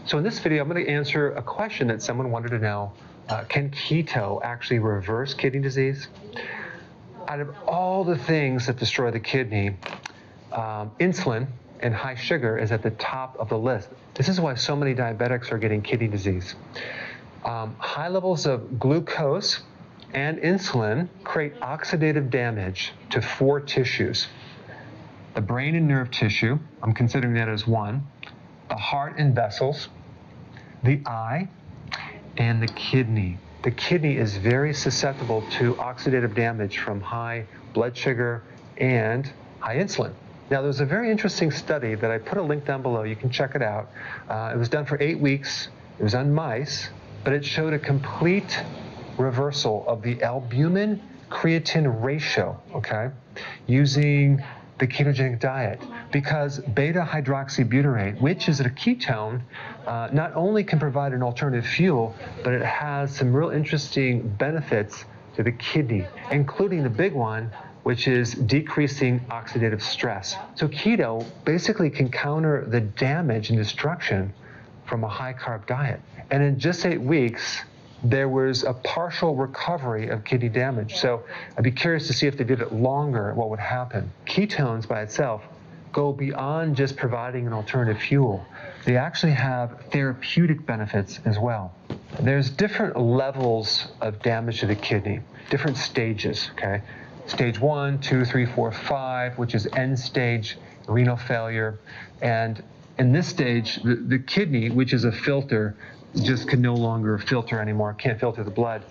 So in this video, I'm going to answer a question that someone wanted to know. Can keto actually reverse kidney disease? Out of all the things that destroy the kidney, insulin and high sugar is at the top of the list. This is why so many diabetics are getting kidney disease. High levels of glucose and insulin create oxidative damage to 4 tissues. The brain and nerve tissue, I'm considering that as one, the heart and vessels, the eye, and the kidney. The kidney is very susceptible to oxidative damage from high blood sugar and high insulin. Now, there's a very interesting study that I put a link down below. You can check it out. It was done for 8 weeks. It was on mice, but it showed a complete reversal of the albumin creatine ratio, okay, using the ketogenic diet, because beta hydroxybutyrate, which is a ketone, not only can provide an alternative fuel, but it has some real interesting benefits to the kidney, including the big one, which is decreasing oxidative stress. So keto basically can counter the damage and destruction from a high carb diet. And in just 8 weeks, there was a partial recovery of kidney damage. So I'd be curious to see if they did it longer, what would happen. Ketones by itself go beyond just providing an alternative fuel. They actually have therapeutic benefits as well. There's different levels of damage to the kidney, different stages, okay? Stage 1, 2, 3, 4, 5, which is end stage renal failure. And in this stage, the kidney, which is a filter, just can no longer filter anymore, can't filter the blood.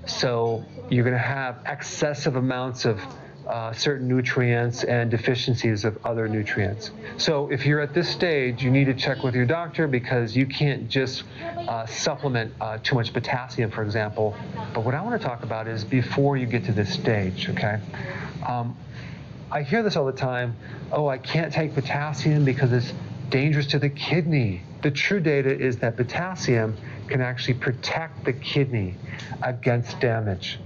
So you're going to have excessive amounts of certain nutrients and deficiencies of other nutrients. So if you're at this stage, you need to check with your doctor, because you can't just supplement too much potassium, for example. But what I want to talk about is before you get to this stage, okay? I hear this all the time. Oh, I can't take potassium because it's dangerous to the kidney. The true data is that potassium can actually protect the kidney against damage.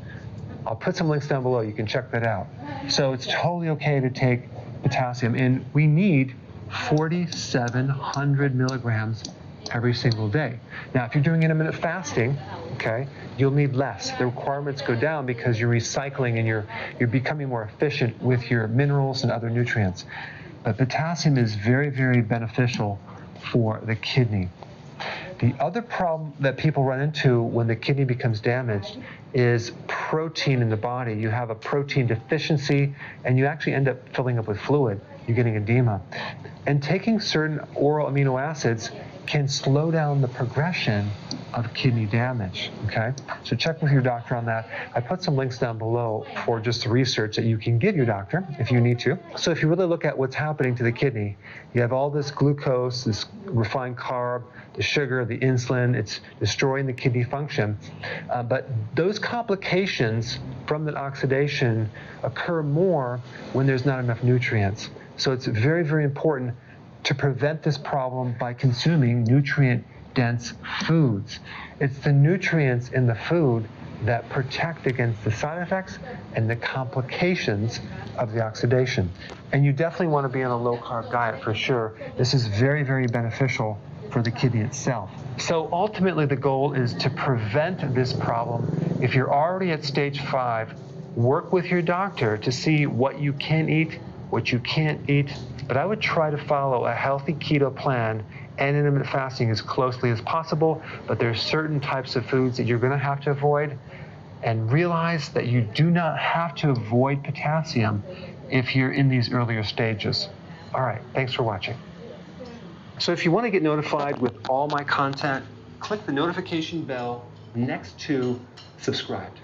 I'll put some links down below. You can check that out. So it's totally okay to take potassium, and we need 4,700 milligrams every single day. Now, if you're doing intermittent fasting, okay, you'll need less. The requirements go down because you're recycling and you're becoming more efficient with your minerals and other nutrients. But potassium is very, very beneficial for the kidney. The other problem that people run into when the kidney becomes damaged is protein in the body. You have a protein deficiency, and you actually end up filling up with fluid. You're getting edema. And taking certain oral amino acids can slow down the progression of kidney damage, okay? So check with your doctor on that. I put some links down below for just the research that you can give your doctor if you need to. So if you really look at what's happening to the kidney, you have all this glucose, this refined carb, the sugar, the insulin, it's destroying the kidney function. But those complications from that oxidation occur more when there's not enough nutrients. So it's very, very important to prevent this problem by consuming nutrient-dense foods. It's the nutrients in the food that protect against the side effects and the complications of the oxidation. And you definitely want to be on a low-carb diet for sure. This is very, very beneficial for the kidney itself. So ultimately, the goal is to prevent this problem. If you're already at stage 5, work with your doctor to see what you can eat, what you can't eat. But I would try to follow a healthy keto plan and intermittent fasting as closely as possible. But there's certain types of foods that you're going to have to avoid. And realize that you do not have to avoid potassium if you're in these earlier stages. All right, thanks for watching. So if you want to get notified with all my content, click the notification bell next to subscribed.